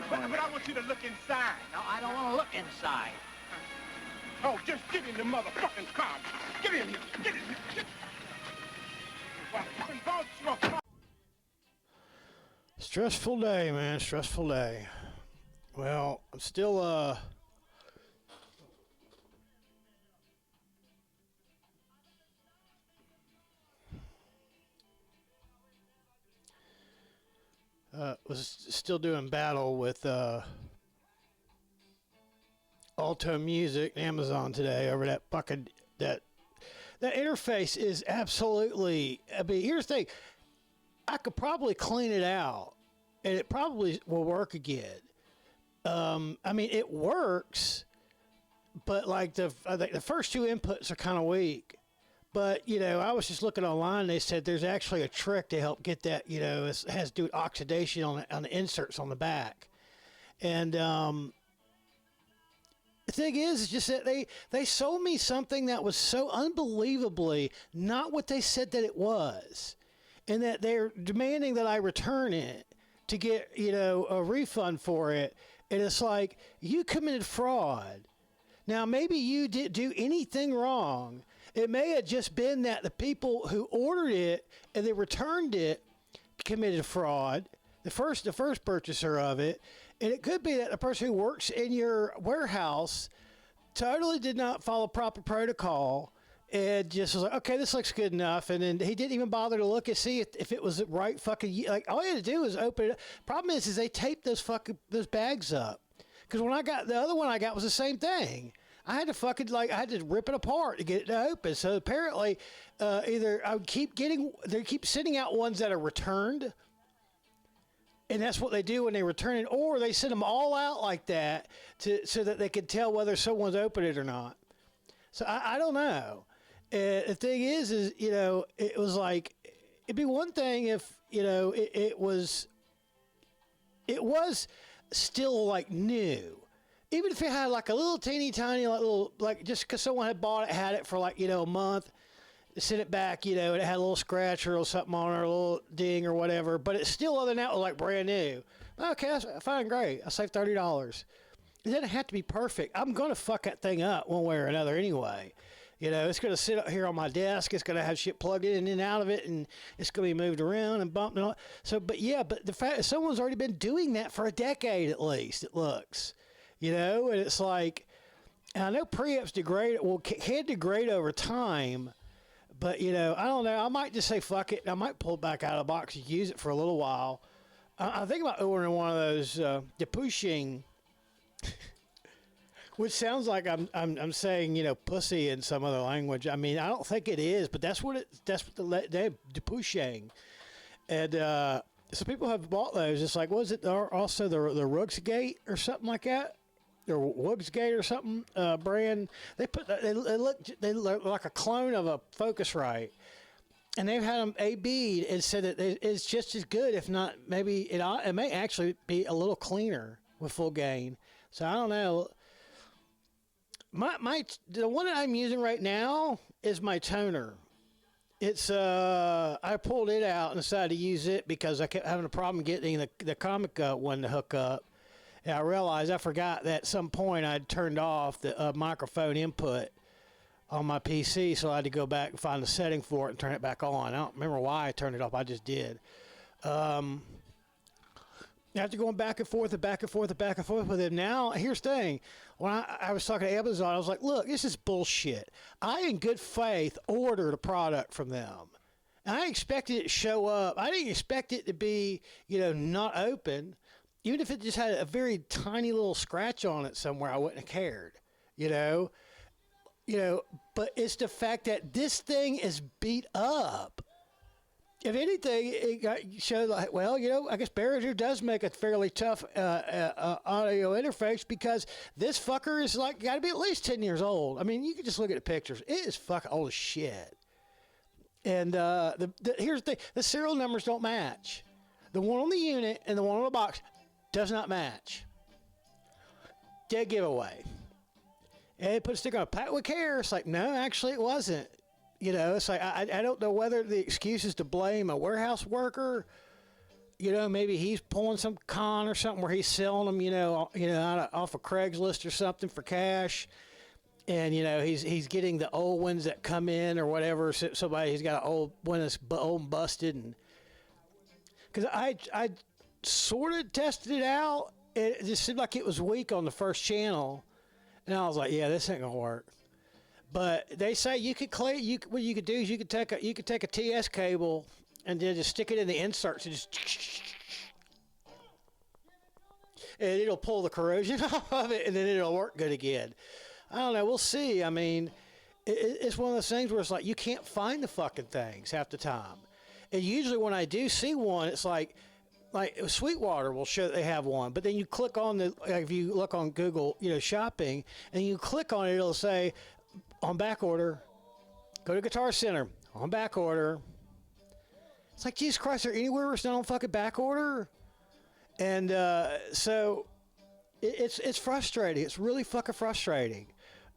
But I want you to look inside. No, I don't want to look inside. Oh, just get in the motherfucking car. Get in here. Get in here. Get. Well, stressful day, man. Stressful day. Well, I'm still was still doing battle with Alto Music, Amazon today over that fucking that interface is absolutely. I mean, here's the thing: I could probably clean it out, and it probably will work again. I mean, it works, but like I think the first two inputs are kind of weak. But, you know, I was just looking online. They said there's actually a trick to help get that, you know, it has to do with oxidation on the inserts on the back. And the thing is just that they sold me something that was so unbelievably not what they said that it was. And that they're demanding that I return it to get, you know, a refund for it. And it's like, you committed fraud. Now, maybe you didn't do anything wrong. It may have just been that the people who ordered it and they returned it committed fraud, the first purchaser of it. And it could be that the person who works in your warehouse totally did not follow proper protocol and just was like, okay, this looks good enough. And then he didn't even bother to look and see if it was the right fucking, like, all you had to do was open it up. Problem is they taped those bags up. Because when I got the other one I got was the same thing. I had to rip it apart to get it to open. So apparently, either I would they keep sending out ones that are returned, and that's what they do when they return it, or they send them all out like that so that they can tell whether someone's opened it or not. So I don't know. The thing is, you know, it was like, it'd be one thing if, you know, it was still like new. Even if it had like a little teeny tiny, like just because someone had bought it, had it for like, you know, a month, sent it back, you know, and it had a little scratch or something on it, or a little ding or whatever, but it's still, other than that, was like brand new. Okay, that's fine, great. I saved $30. It doesn't have to be perfect. I'm going to fuck that thing up one way or another anyway. You know, it's going to sit up here on my desk. It's going to have shit plugged in and out of it, and it's going to be moved around and bumped and all. So, but the fact that someone's already been doing that for a decade at least, it looks. You know, and it's like, and I know pre-ups can degrade over time, but, you know, I don't know. I might just say fuck it. I might pull it back out of the box and use it for a little while. I think about ordering one of those depushing, which sounds like I'm saying, you know, pussy in some other language. I mean, I don't think it is, but that's what they depushing, and so people have bought those. It's like, was it also the Rugsgate or something like that? Or Wugsgate or something brand. They look like a clone of a Focusrite, and they've had them AB'd and said that it's just as good, if not maybe it may actually be a little cleaner with full gain. So I don't know. The one that I'm using right now is my toner. It's I pulled it out and decided to use it because I kept having a problem getting the comic one to hook up. And I realized I forgot that at some point I'd turned off the microphone input on my PC, so I had to go back and find the setting for it and turn it back on. I don't remember why I turned it off. I just did. After going back and forth with it, now, here's the thing. When I was talking to Amazon, I was like, look, this is bullshit. I, in good faith, ordered a product from them. And I expected it to show up. I didn't expect it to be, you know, not open. Even if it just had a very tiny little scratch on it somewhere, I wouldn't have cared, you know. But it's the fact that this thing is beat up. If anything, it showed like, well, you know, I guess Behringer does make a fairly tough audio interface, because this fucker is like got to be at least 10 years old. I mean, you can just look at the pictures. It is fucking old as shit. And here's the thing: the serial numbers don't match. The one on the unit and the one on the box does not match. Dead giveaway. And they put a sticker on pack with care. It's like, no, actually it wasn't. You know, it's like, I don't know whether the excuse is to blame a warehouse worker maybe he's pulling some con or something where he's selling them, off of Craigslist or something for cash. And, he's getting the old ones that come in or whatever. Somebody's got an old one that's old and busted. And because I sort of tested it out. It just seemed like it was weak on the first channel. And I was like, yeah, this ain't going to work. But they say you could what you could do is you could take a TS cable and then just stick it in the inserts and it'll pull the corrosion off of it, and then it'll work good again. I don't know. We'll see. I mean, it's one of those things where it's like you can't find the fucking things half the time. And usually when I do see one, it's like Sweetwater will show that they have one, but then you click on if you look on Google, shopping, and you click on it, it'll say on back order. Go to Guitar Center on back order. It's like, Jesus Christ, are anywhere where it's not on fucking back order? And so it's frustrating. It's really fucking frustrating.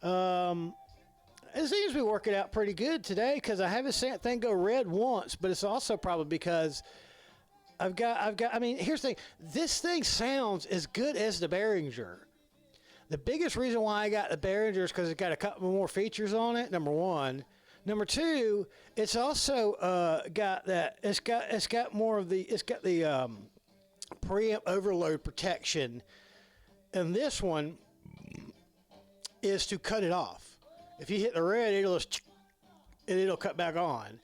It seems to be working out pretty good today because I haven't seen that thing go red once, but it's also probably because I mean, here's the thing. This thing sounds as good as the Behringer. The biggest reason why I got the Behringer is because it's got a couple more features on it, number one. Number two, it's also got the preamp overload protection, and this one is to cut it off. If you hit the red, it'll cut back on.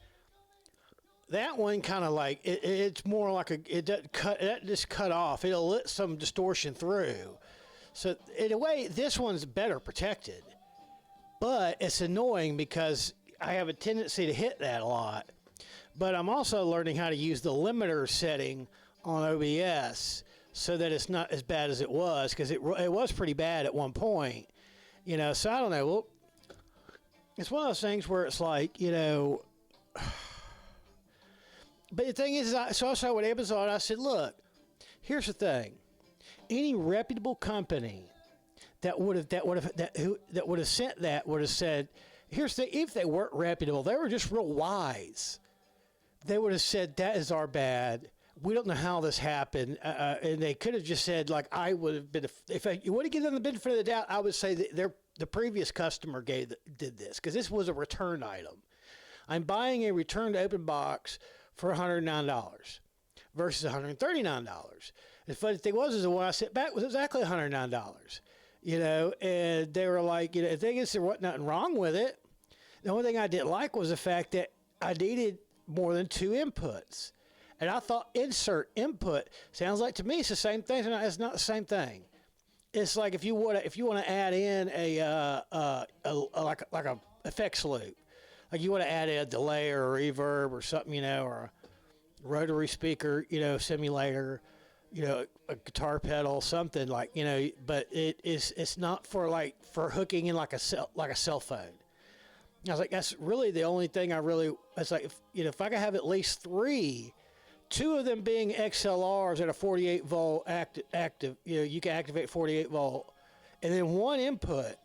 That one kind of like it's more like it doesn't just cut off. It'll let some distortion through. So in a way, this one's better protected, but it's annoying because I have a tendency to hit that a lot. But I'm also learning how to use the limiter setting on OBS so that it's not as bad as it was, because it was pretty bad at one point. So I don't know. Well, it's one of those things where it's like, but the thing is, so I saw what Amazon, I said, look, here's the thing. Any reputable company that would have sent that would have said, here's the, if they weren't reputable, they were just real wise. They would have said, that is our bad. We don't know how this happened. And they could have just said, like, I would have been, if you would have given them the benefit of the doubt, I would say that the previous customer did this, because this was a return item. I'm buying a returned open box for $109 versus $139. The funny thing was the one I sent back was exactly $109. And they were like, the thing is, there wasn't nothing wrong with it. The only thing I didn't like was the fact that I needed more than two inputs. And I thought insert input sounds like, to me, it's the same thing. It's not the same thing. It's like if you want to add in like a effects loop, like you want to add in a delay or a reverb or something, or a rotary speaker, simulator, a guitar pedal, something like, but it's not for hooking in like a cell phone. I was like, that's really the only thing it's like, if I could have at least two of them being XLRs at a 48 volt active, you can activate 48 volt, and then one input.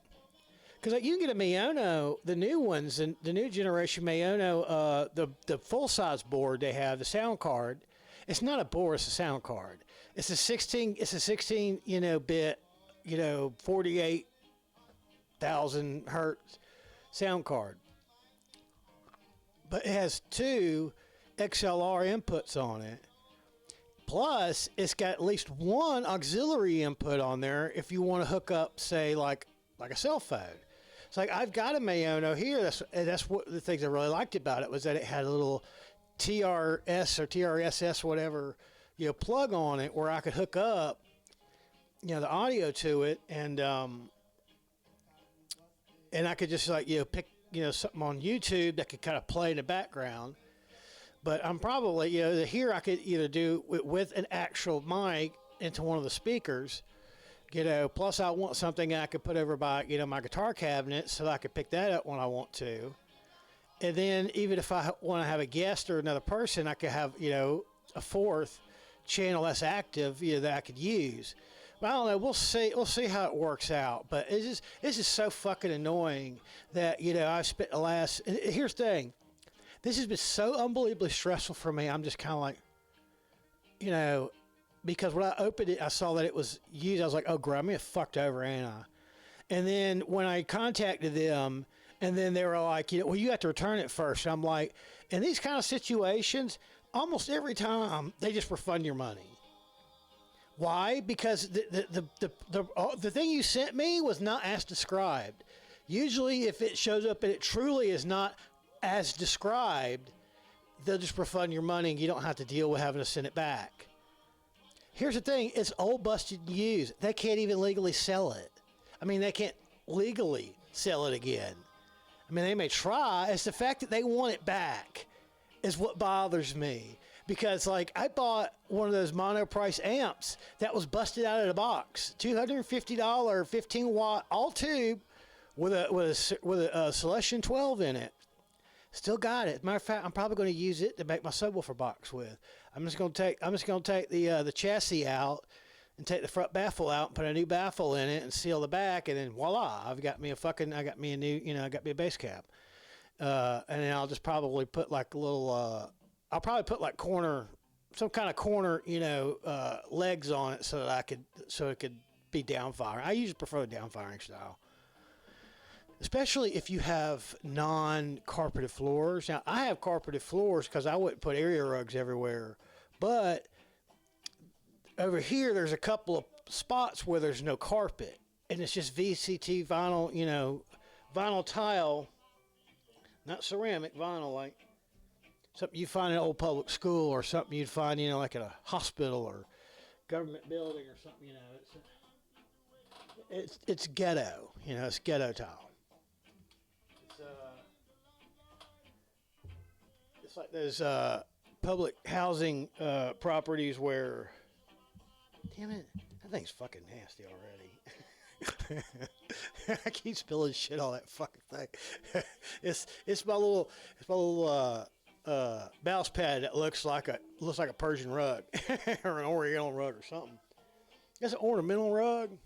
Because you can get a Mayono, the new ones, and the new generation Mayono, the full size board they have, the sound card. It's not a board; it's a sound card. It's a 16 bit, 48,000 hertz sound card. But it has two XLR inputs on it. Plus, it's got at least one auxiliary input on there if you want to hook up, say, like a cell phone. It's like, I've got a Mayono here. That's what the things I really liked about it, was that it had a little TRS or TRSS, whatever, plug on it where I could hook up, the audio to it, and I could just pick, something on YouTube that could kind of play in the background. But I'm probably, here I could either do with an actual mic into one of the speakers, plus I want something I could put over by, my guitar cabinet so that I could pick that up when I want to. And then even if I want to have a guest or another person, I could have, a fourth channel that's active, that I could use. But I don't know. We'll see how it works out. But it's just so fucking annoying that, I've spent the last, here's the thing. This has been so unbelievably stressful for me. I'm just kind of like, you know, because when I opened it, I saw that it was used. I was like, oh, great, I'm getting fucked over, ain't I? And then when I contacted them, and then they were like, you know, well, you have to return it first. And I'm like, in these kind of situations, almost every time they just refund your money. Why? Because the thing you sent me was not as described. Usually, if it shows up and it truly is not as described, they'll just refund your money and you don't have to deal with having to send it back. Here's the thing. It's old, busted, and used. They can't even legally sell it. I mean, they can't legally sell it again. I mean, they may try. It's the fact that they want it back is what bothers me. Because, like, I bought one of those mono-price amps that was busted out of the box. $250, 15-watt, all tube with a Celestion 12 in it. Still got it. Matter of fact, I'm probably going to use it to make my subwoofer box with. I'm just going to take the chassis out and take the front baffle out and put a new baffle in it and seal the back, and then voila, I got me a new bass cap. And then I'll just probably put like a little, I'll probably put like some kind of corner, legs on it so it could be down firing. I usually prefer the down firing style. Especially if you have non-carpeted floors. Now, I have carpeted floors because I wouldn't put area rugs everywhere. But over here, there's a couple of spots where there's no carpet. And it's just VCT vinyl, vinyl tile. Not ceramic, vinyl, like something you find in an old public school or something you'd find, like in a hospital or government building or something, It's ghetto, it's ghetto tile. It's like those public housing properties where, damn it, that thing's fucking nasty already. I keep spilling shit on that fucking thing. It's my little mouse pad that looks like a Persian rug or an Oriental rug or something. It's an ornamental rug,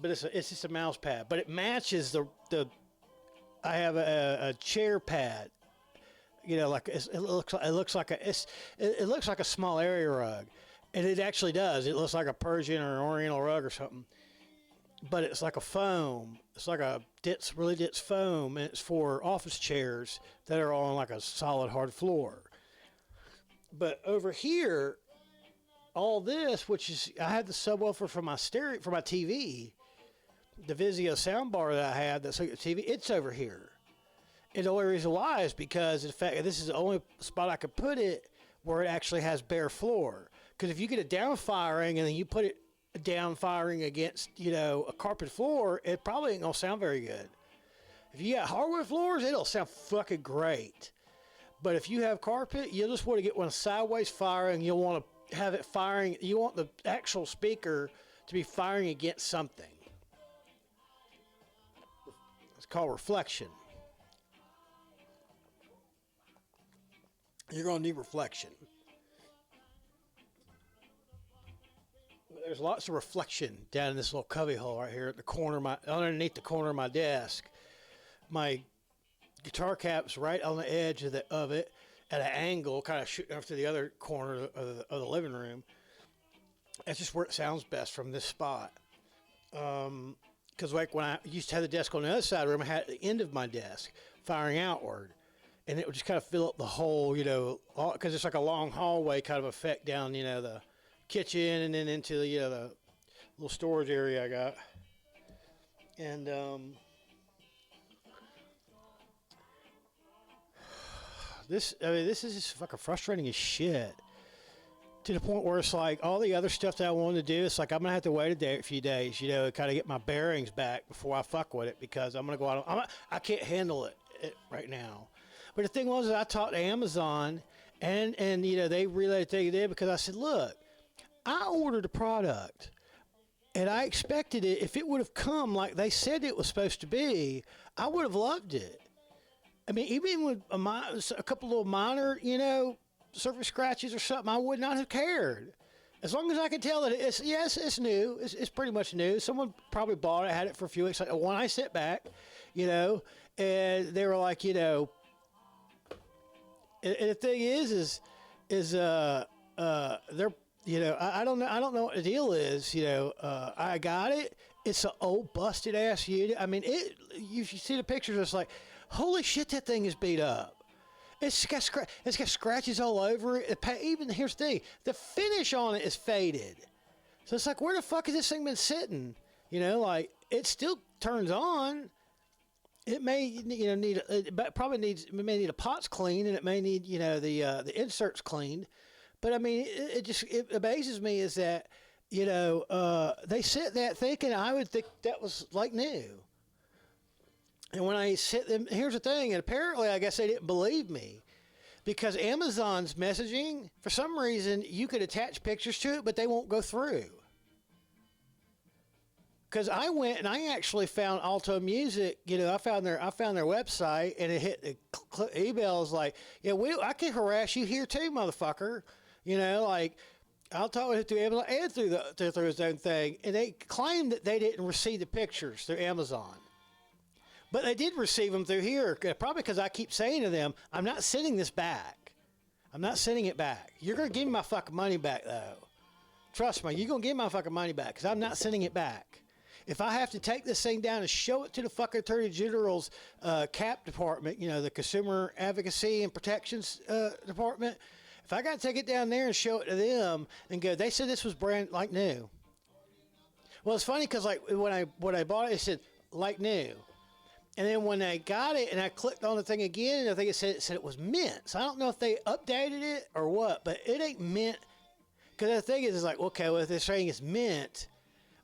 but it's just a mouse pad. But it matches the. I have a chair pad. It looks like a small area rug, and it actually does. It looks like a Persian or an Oriental rug or something, but it's like a foam. It's like a really dense foam, and it's for office chairs that are on like a solid hard floor. But over here, all this, which is I had the subwoofer for my TV, the Vizio soundbar that I had that's like the TV. It's over here. And the only reason why is because, in fact, this is the only spot I could put it where it actually has bare floor. Because if you get it down firing and then you put it down firing against, a carpet floor, it probably ain't going to sound very good. If you got hardwood floors, it'll sound fucking great. But if you have carpet, you'll just want to get one sideways firing. You'll want to have it firing. You want the actual speaker to be firing against something. It's called reflection. You're going to need reflection. There's lots of reflection down in this little cubby hole right here at the corner underneath the corner of my desk. My guitar cap's right on the edge of it at an angle, kind of shooting off to the other corner of the living room. That's just where it sounds best from this spot. Because like when I used to have the desk on the other side of the room, I had at the end of my desk firing outward. And it would just kind of fill up the whole, because it's like a long hallway kind of effect down, the kitchen and then into the little storage area I got. And this is just fucking frustrating as shit. To the point where it's like all the other stuff that I wanted to do, it's like I'm gonna have to wait a few days, to kind of get my bearings back before I fuck with it, because I'm gonna go out. I can't handle it right now. But the thing was, I talked to Amazon, and they relayed the thing they did, because I said, look, I ordered a product, and I expected it. If it would have come like they said it was supposed to be, I would have loved it. I mean, even with a couple little minor, surface scratches or something, I would not have cared. As long as I could tell that it's new. It's pretty much new. Someone probably bought it, had it for a few weeks. Like when I sit back, and they were like, and the thing is they're, I don't know. I don't know what the deal is. I got it. It's an old busted ass unit. I mean, you see the pictures, it's like, holy shit, that thing is beat up. It's got scratches all over it. Even here's the thing, the finish on it is faded. So it's like, where the fuck has this thing been sitting? Like, it still turns on. It may, it may need a pots cleaned, and it may need, the inserts cleaned. But I mean, it amazes me is that, they sit that thinking I would think that was like new. And when I sit them, here's the thing, and apparently I guess they didn't believe me, because Amazon's messaging, for some reason, you could attach pictures to it, but they won't go through. Because I went and I actually found Alto Music. I found their website, and it hit the emails like, I can harass you here too, motherfucker. Like, Alto was to be able to add through his own thing, and they claimed that they didn't receive the pictures through Amazon. But they did receive them through here, probably because I keep saying to them, I'm not sending this back. I'm not sending it back. You're going to give me my fucking money back, though. Trust me, you're going to give me my fucking money back, because I'm not sending it back. If I have to take this thing down and show it to the fucking Attorney General's CAP department, the Consumer Advocacy and Protections department, if I got to take it down there and show it to them and go, they said this was brand like new. Well, it's funny because like when I bought it said like new. And then when I got it and I clicked on the thing again, I think it said it was mint. So I don't know if they updated it or what, but it ain't mint. Because the thing is like, okay, well, if they're saying it's mint,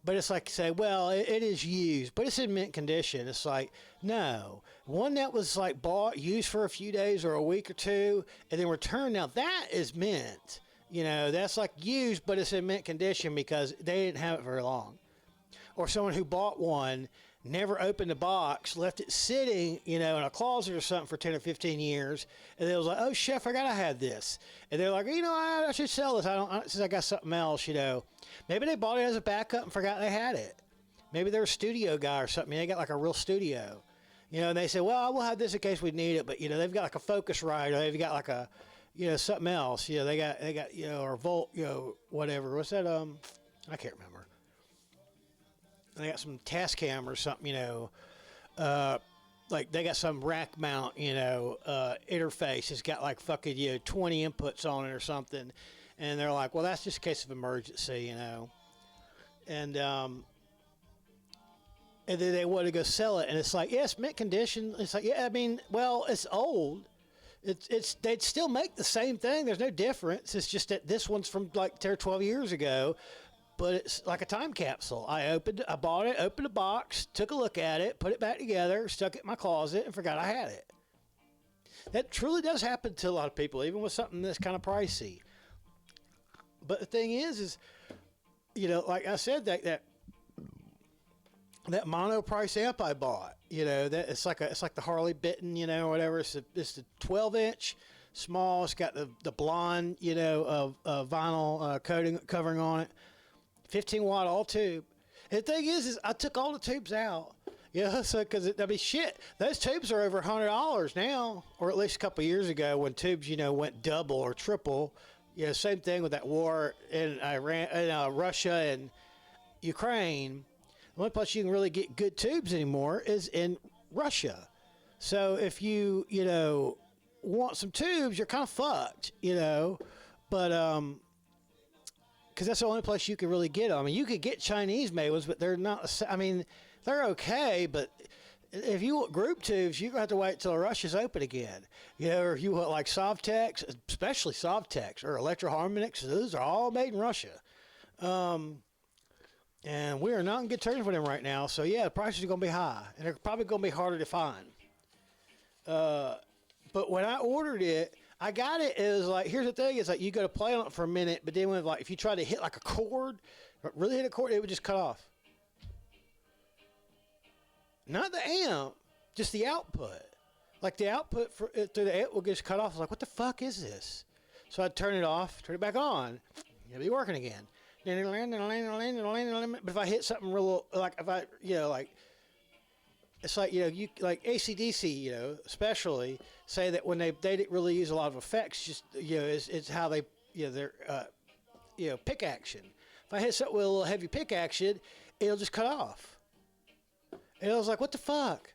but it's like, say, well, it is used, but it's in mint condition. It's like, no. One that was like bought, used for a few days or a week or two, and then returned. Now that is mint. That's like used, but it's in mint condition because they didn't have it very long. Or someone who bought one, never opened the box, left it sitting, in a closet or something for 10 or 15 years. And they was like, oh, shit, I forgot I had this. And they're like, I should sell this. Since I got something else, Maybe they bought it as a backup and forgot they had it. Maybe they're a studio guy or something. They got like a real studio. And they say, well, we'll have this in case we need it. But, they've got like a Focusrite, or they've got like a, something else. They got, or Volt, whatever. What's that? I can't remember. They got some Tascam or something, like they got some rack mount, interface. It's got like fucking, 20 inputs on it or something. And they're like, well, that's just a case of emergency, And then they want to go sell it. And it's like, yes, mint condition. It's like, yeah, I mean, well, it's old. They'd still make the same thing. There's no difference. It's just that this one's from like 10 or 12 years ago. But it's like a time capsule. I bought it, opened the box, took a look at it, put it back together, stuck it in my closet, and forgot I had it. That truly does happen to a lot of people, even with something that's kind of pricey. But the thing is, like I said, that mono price amp I bought, that it's like the Harley Benton, or whatever. It's the 12-inch. Small. It's got the blonde, vinyl covering on it. 15-watt all tube. And the thing is I took all the tubes out. So because shit, those tubes are over $100 now, or at least a couple of years ago when tubes, went double or triple. Same thing with that war in Russia and Ukraine. The only place you can really get good tubes anymore is in Russia. So if you want some tubes, you're kind of fucked. But because that's the only place you can really get them. I mean, you could get Chinese made ones, but they're not. I mean, they're okay, but if you want group tubes, you're going to have to wait till Russia's open again. Or if you want like Sovtex, especially Sovtex or Electro Harmonix, those are all made in Russia. And we are not in good terms with them right now. So, yeah, the prices are going to be high, and they're probably going to be harder to find. But when I ordered it, I got it. It was like, here's the thing. It's like you go to play on it for a minute, but then if you try to hit like a chord, really hit a chord, it would just cut off. Not the amp, just the output. Like the output through the amp will just cut off. I was like, what the fuck is this? So I'd turn it off, turn it back on. It'll be working again. But if I hit something real, like if I, it's like, you like AC/DC, especially say that when they didn't really use a lot of effects, just, it's how they, their pick action. If I hit something with a little heavy pick action, it'll just cut off. And I was like, what the fuck?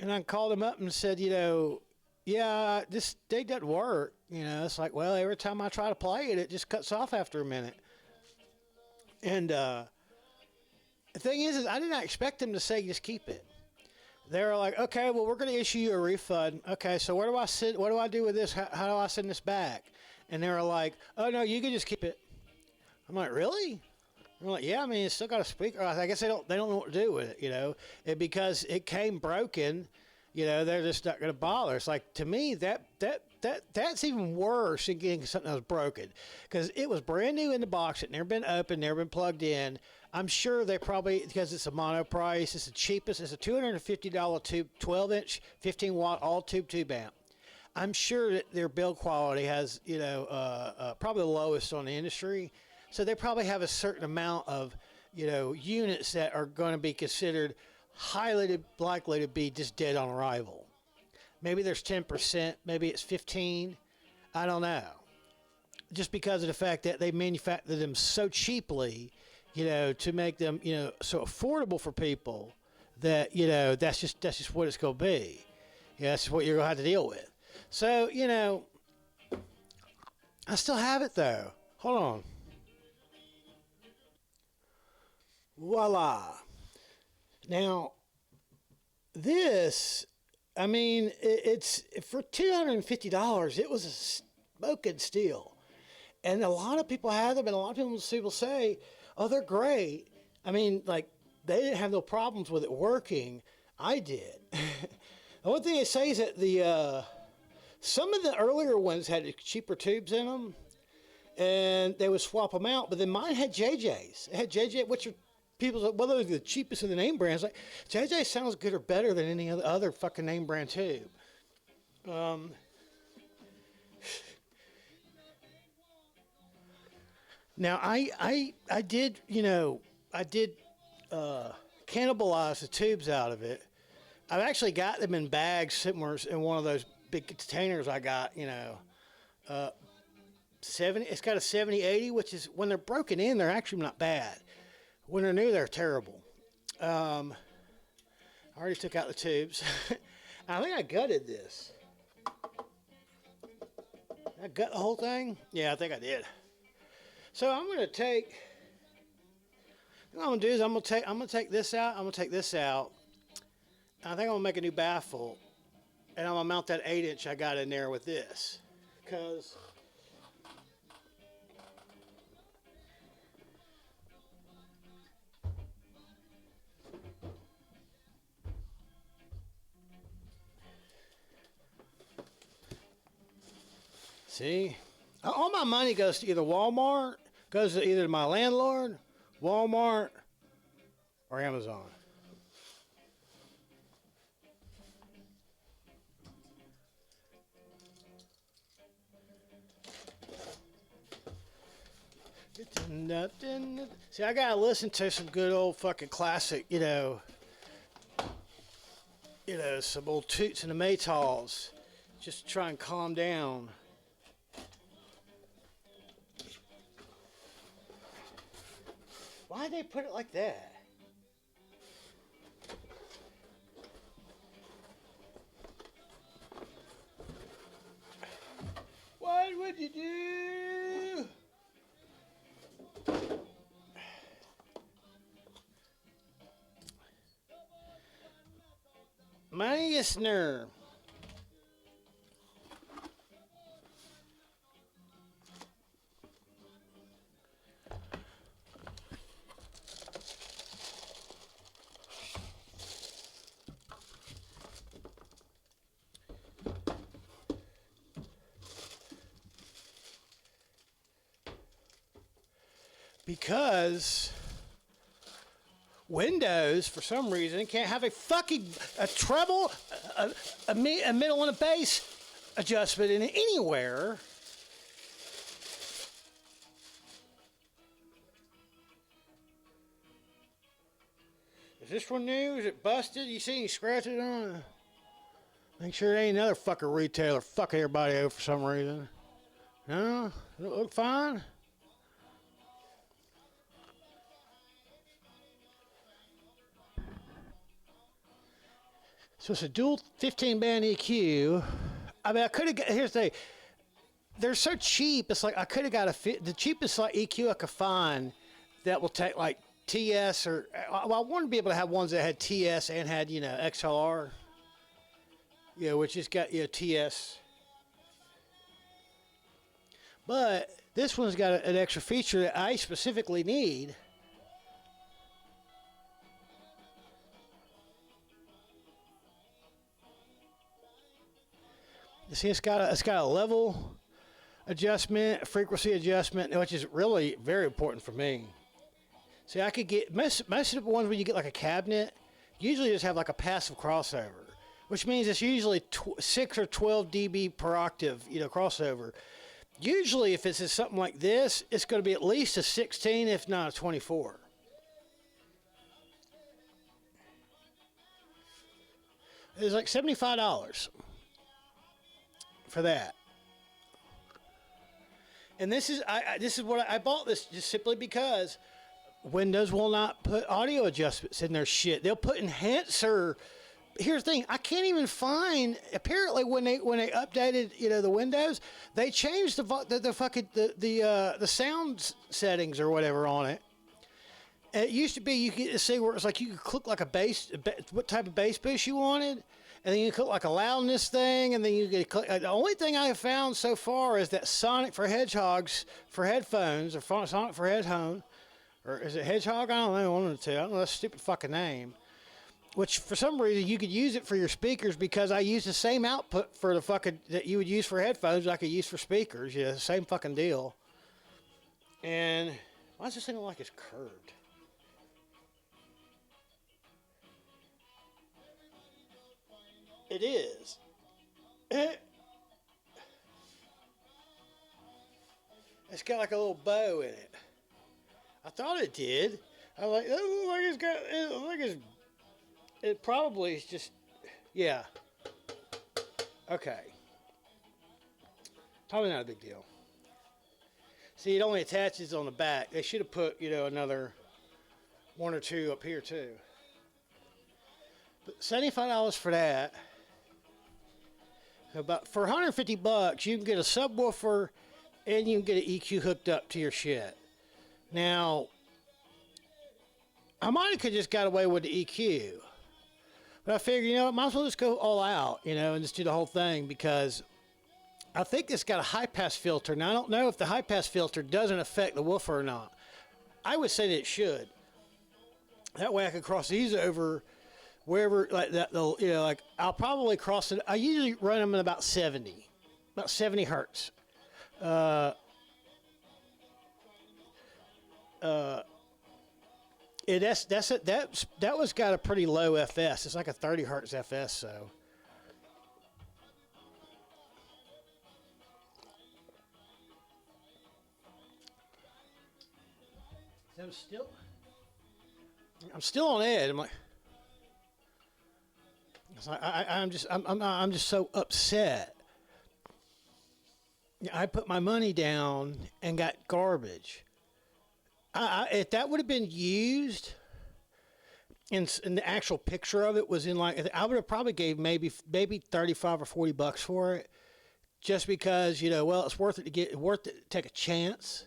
And I called him up and said, yeah, this thing doesn't work. It's like, well, every time I try to play it, it just cuts off after a minute. And the thing is I did not expect them to say just keep it. They were like, okay, well, we're going to issue you a refund. Okay, so where do I sit? What do I do with this? How do I send this back? And they were like, oh, no, you can just keep it. I'm like, really? I'm like, yeah, I mean, it's still got a speaker. I guess they don't know what to do with it, because it came broken, they're just not going to bother. It's like, to me, that's even worse than getting something that was broken, because it was brand new in the box. It never been opened, never been plugged in. I'm sure they probably, because it's a mono price, it's the cheapest. It's a $250 tube, 12-inch, 15-watt all-tube amp. I'm sure that their build quality has, probably the lowest on the industry. So they probably have a certain amount of, units that are going to be considered highly likely to be just dead on arrival. Maybe there's 10%, maybe it's 15%. I don't know. Just because of the fact that they manufacture them so cheaply, to make them, so affordable for people that, that's just what it's going to be. That's what you're going to have to deal with. So, I still have it though. Hold on. Voila. Now, this, I mean, it's for $250. It was a smoking steal. And a lot of people have them, and a lot of people say, oh, they're great. I mean, like, they didn't have no problems with it working. I did. The one thing they say is that some of the earlier ones had cheaper tubes in them, and they would swap them out. But then mine had JJs. It had JJ, which are they're the cheapest of the name brands. Like, JJ sounds good or better than any other fucking name brand tube. Now I did cannibalize the tubes out of it. I've actually got them in bags somewhere in one of those big containers I got. 70. It's got a 70-80, which is, when they're broken in, they're actually not bad. When they're new, they're terrible. I already took out the tubes. I think I gutted this. Did I gut the whole thing? Yeah, I think I did. So I'm gonna take. What I'm gonna do is I'm gonna take this out. I'm gonna take this out. I think I'm gonna make a new baffle, and I'm gonna mount that 8-inch I got in there with this, because. See, all my money goes to either Walmart, goes to either my landlord, Walmart, or Amazon. See, I gotta listen to some good old fucking classic, some old Toots and the Maytals, just to try and calm down. Why'd they put it like that? What would you do? My listener. Because Windows, for some reason, can't have a treble, a middle and a bass adjustment in anywhere. Is this one new? Is it busted? You see any scratches on it? Make sure there ain't another fucker retailer fucking everybody over for some reason. No? Does it look fine? So it's a dual 15-band EQ. I mean, I could have got, here's the thing. They're so cheap, it's like I could have got the cheapest like EQ I could find that will take like TS or, well, I wanted to be able to have ones that had TS and had, you know, XLR. Yeah, which has got, you know, TS. But this one's got an extra feature that I specifically need. You see, it's got a level adjustment, frequency adjustment, which is really very important for me. See, I could get most of the ones where you get like a cabinet, usually just have like a passive crossover, which means it's usually 6 or 12 dB per octave, you know, crossover. Usually, if it's something like this, it's going to be at least a 16, if not a 24. It's like $75 for that. And this is what I bought this just simply because Windows will not put audio adjustments in their shit. They'll put enhancer. Here's the thing: I can't even find. Apparently, when they updated, you know, the Windows, they changed the sound settings or whatever on it. And it used to be you could see where it's like you could click like a bass, what type of bass boost you wanted, and then you click like a loudness thing, and then you could click. The only thing I have found so far is that Sonic for Hedgehogs for headphones, or Sonic for Headphone, or is it Hedgehog? I don't know. One of the two. I don't know. That's a stupid fucking name. Which for some reason you could use it for your speakers because I use the same output for the fucking that you would use for headphones I could use for speakers. Yeah, same fucking deal. And why does this thing look like it's curved? It is. It's got like a little bow in it. I thought it did. I was like, it looks like it's got. It looks like it's. It probably is just, yeah. Okay. Probably not a big deal. See, it only attaches on the back. They should have put, you know, another one or two up here too. But $75 for that. About for $150, you can get a subwoofer and you can get an EQ hooked up to your shit. Now, I might have could just got away with the EQ. But I figured, you know, I might as well just go all out, you know, and just do the whole thing because I think it's got a high-pass filter. Now, I don't know if the high-pass filter doesn't affect the woofer or not. I would say that it should. That way I could cross these over wherever, like that, you know, like I'll probably cross it. I usually run them at about 70 hertz. That was got a pretty low FS. It's like a 30 hertz FS, so. I'm still on edge. I'm like, I'm just so upset. I put my money down and got garbage. If that would have been used, and the actual picture of it was in like, I would have probably gave maybe $35 or $40 for it, just because, you know, well, it's worth it to take a chance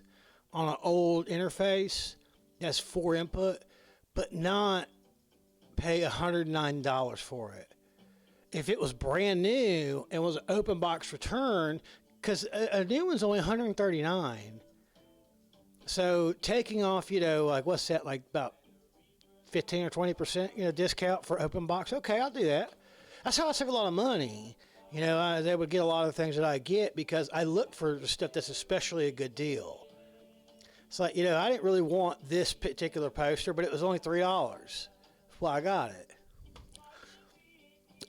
on an old interface that's 4 input, but not pay $109 for it. If it was brand new and was an open box return, because a new one's only $139. So taking off, you know, like what's that, like about 15 or 20%, you know, discount for open box. Okay, I'll do that. That's how I save a lot of money. You know, I was able to get a lot of the things that I get because I look for stuff that's especially a good deal. It's like, you know, I didn't really want this particular poster, but it was only $3. That's why I got it.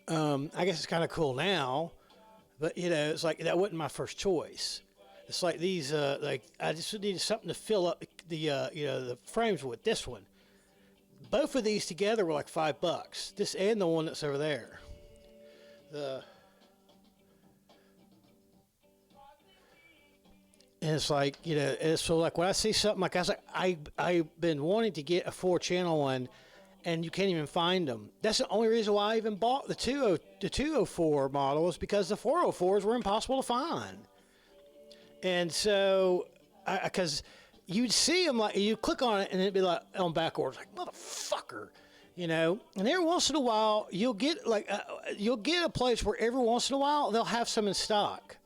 I guess it's kind of cool now, but, you know, it's like that wasn't my first choice. It's like these, like I just needed something to fill up the, you know, the frames with. This one, both of these together were like $5. This and the one that's over there. And it's like, and so like when I see something like I was like, I've been wanting to get a 4-channel one, and you can't even find them. That's the only reason why I even bought the 204 model, is because the 404s were impossible to find. And so, because you'd see them, like, you click on it and it'd be like on back orders, like, motherfucker, And every once in a while, you'll get a place where every once in a while they'll have some in stock.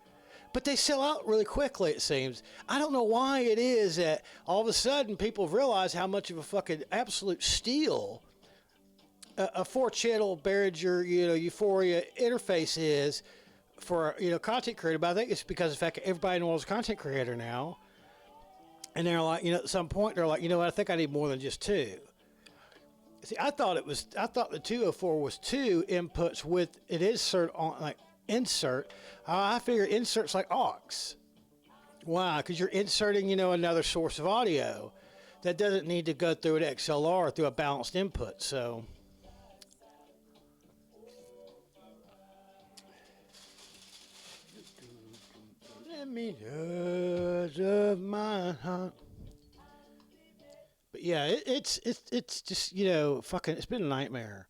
But they sell out really quickly, it seems. I don't know why it is that all of a sudden people realize how much of a fucking absolute steal a 4-channel Behringer, U-phoria interface is for, content creator. But I think it's because of the fact that everybody in the world is a content creator now. And they're like, at some point, they're like, what, I think I need more than just 2. See, I thought the 204 was 2 inputs with it insert on, like, insert. I figure inserts like aux. Why? Because you're inserting, another source of audio that doesn't need to go through an XLR through a balanced input. So, let me judge of my heart. But yeah, it's just fucking. It's been a nightmare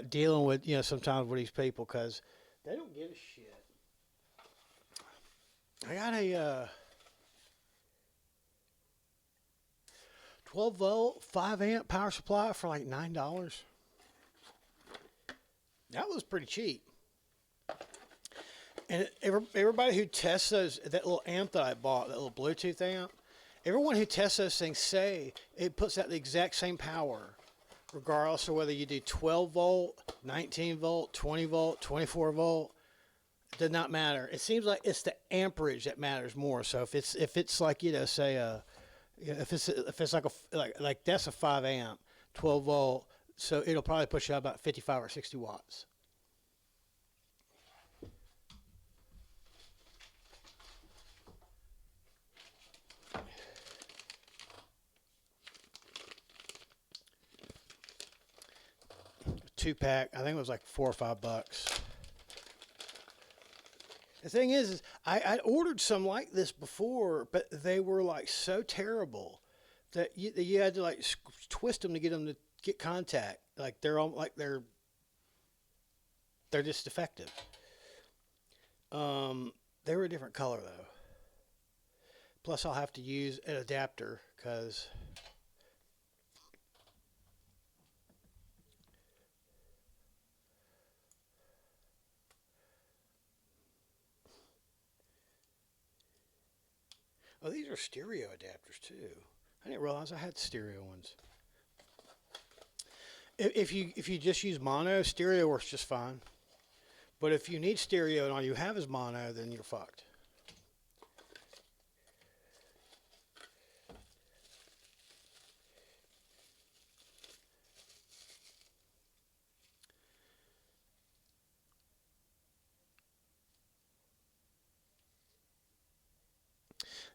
dealing with sometimes with these people, because they don't give a shit. I got a 12-volt, 5-amp power supply for like $9. That was pretty cheap. And everybody who tests that little amp that I bought, that little Bluetooth amp, everyone who tests those things say it puts out the exact same power, regardless of whether you do 12 volt, 19 volt, 20 volt, 24 volt. It does not matter. It seems like it's the amperage that matters more. So if it's like say if it's like that's a 5-amp, 12 volt, so it'll probably push out about 55 or 60 watts. Two-pack, I think it was like $4 or $5. The thing is I ordered some like this before, but they were like so terrible that you had to like twist them to get them to get contact. Like they're just defective. They were a different color though. Plus, I'll have to use an adapter because. Oh, these are stereo adapters too. I didn't realize I had stereo ones. If you just use mono, stereo works just fine. But if you need stereo and all you have is mono, then you're fucked.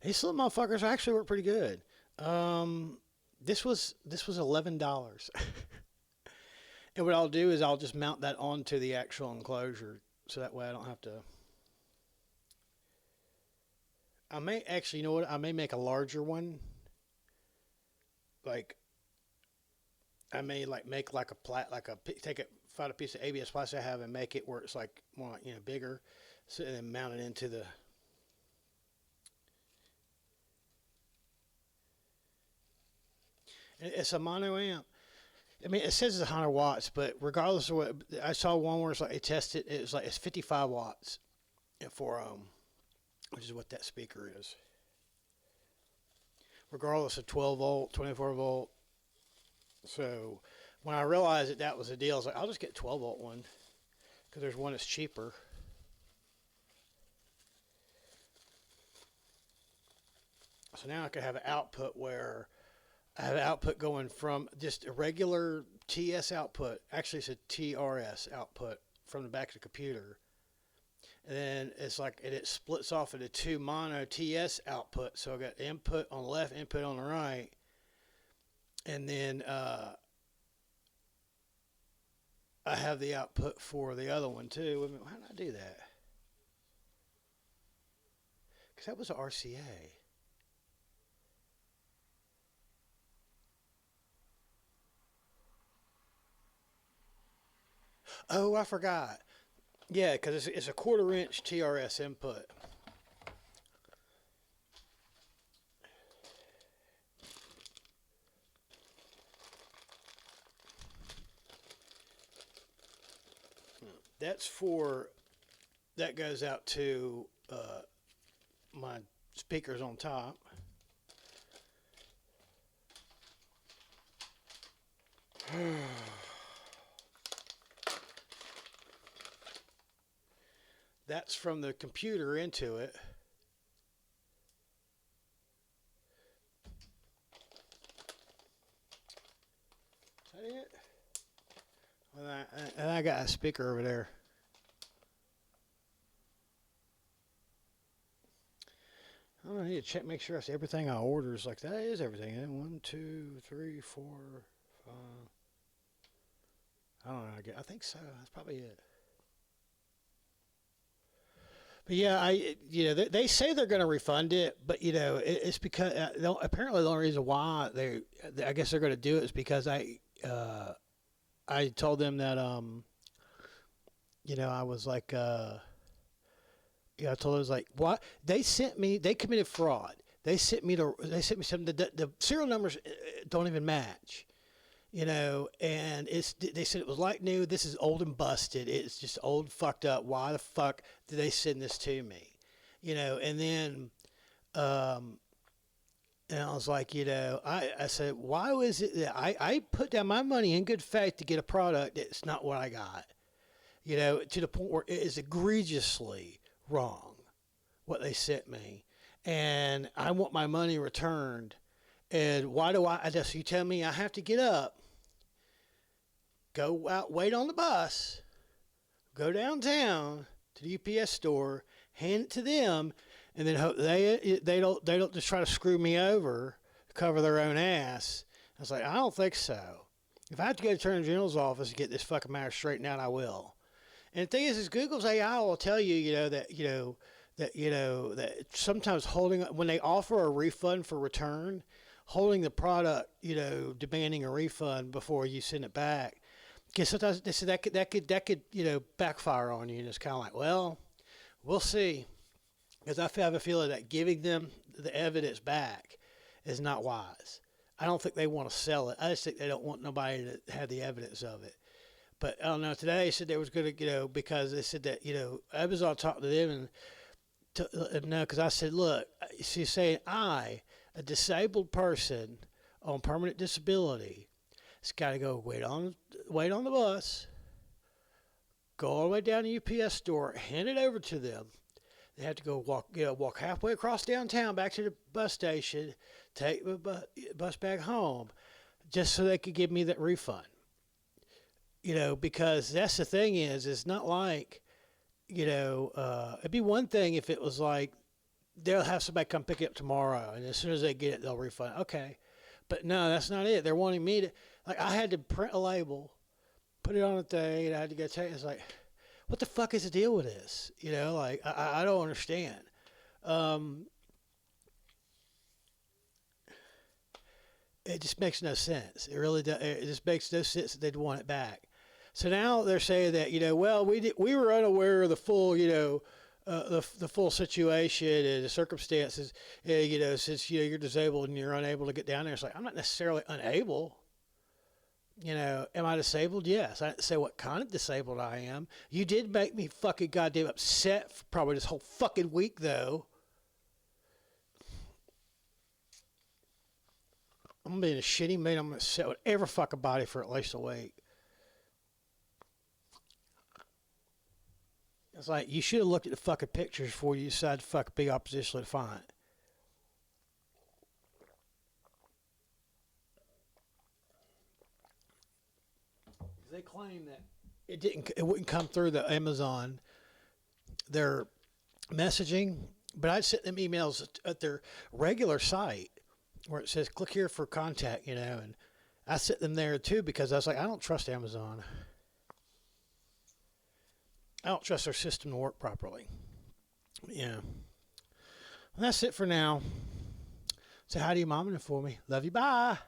These little motherfuckers actually work pretty good. This was $11. And what I'll do is I'll just mount that onto the actual enclosure, so that way I don't have to. I may actually, you know what? I may make a larger one. Like, I may make like find a piece of ABS plastic I have and make it where it's like more bigger, so and then mount it into the. It's a mono amp. I mean, it says it's 100 watts, but regardless of what, I saw one where it's like it tested, it's 55 watts for which is what that speaker is. Regardless of 12 volt, 24 volt. So when I realized that was the deal, I was like, I'll just get a 12 volt one because there's one that's cheaper. So now I could have an output where I have an output going from just a regular TS output. Actually, it's a TRS output from the back of the computer. And then it's like it splits off into 2 mono TS outputs. So I got input on the left, input on the right. And then I have the output for the other one too. Wait a minute, how did I do that? Because that was a RCA. Oh, I forgot. Yeah, because it's a 1/4 inch TRS input. That's for, that goes out to my speakers on top. That's from the computer into it. Is that it? Well, and I got a speaker over there. I need to check, make sure that's everything I order is like that. Is everything. 1, 2, 3, 4, 5. I don't know. I think so. That's probably it. But yeah, they say they're going to refund it, but it's because apparently the only reason why I guess they're going to do it is because I told them that I was like I told them, I was like, what? They committed fraud. They sent me something. The serial numbers don't even match. And they said it was like new. This is old and busted. It's just old, fucked up. Why the fuck did they send this to me? And then, and I was like, I said, why was it that I put down my money in good faith to get a product that's not what I got? To the point where it is egregiously wrong what they sent me, and I want my money returned. And why do I just, you tell me I have to get up, go out, wait on the bus, go downtown to the UPS store, hand it to them, and then hope they don't just try to screw me over, cover their own ass. I was like, I don't think so. If I have to go to the Attorney General's office to get this fucking matter straightened out, I will. And the thing is Google's AI will tell you, that sometimes when they offer a refund for return, holding the product, demanding a refund before you send it back, because sometimes they say that could backfire on you. And it's kind of like, well, we'll see, because I have a feeling that giving them the evidence back is not wise. I don't think they want to sell it. I just think they don't want nobody to have the evidence of it. But I don't know. Today they said they was going to, because they said that, Amazon talked to them and no, because I said, look, she's saying a disabled person on permanent disability has got to go wait on the bus, go all the way down to the UPS store, hand it over to them. They have to go walk halfway across downtown back to the bus station, take the bus back home, just so they could give me that refund. Because that's the thing is, it's not like, it'd be one thing if it was like, they'll have somebody come pick it up tomorrow, and as soon as they get it, they'll refund. Okay. But no, that's not it. They're wanting me to, like, I had to print a label, put it on a thing, and I had to go take it. It's like, what the fuck is the deal with this? I don't understand. It just makes no sense. It really does. It just makes no sense that they'd want it back. So now they're saying that, well, we were unaware of the full, the full situation and the circumstances, since you're disabled and you're unable to get down there. It's like, I'm not necessarily unable. Am I disabled? Yes. I didn't say what kind of disabled I am. You did make me fucking goddamn upset for probably this whole fucking week, though. I'm being a shitty mate. I'm going to sit with every fucking body for at least a week. It's like, you should have looked at the fucking pictures before you decided to fucking be oppositionally defiant. They claim that it wouldn't come through the Amazon, their messaging, but I'd sent them emails at their regular site where it says click here for contact, and I sent them there too, because I was like, I don't trust Amazon. I don't trust their system to work properly. Yeah. And that's it for now. So how do you mom it for me? Love you. Bye.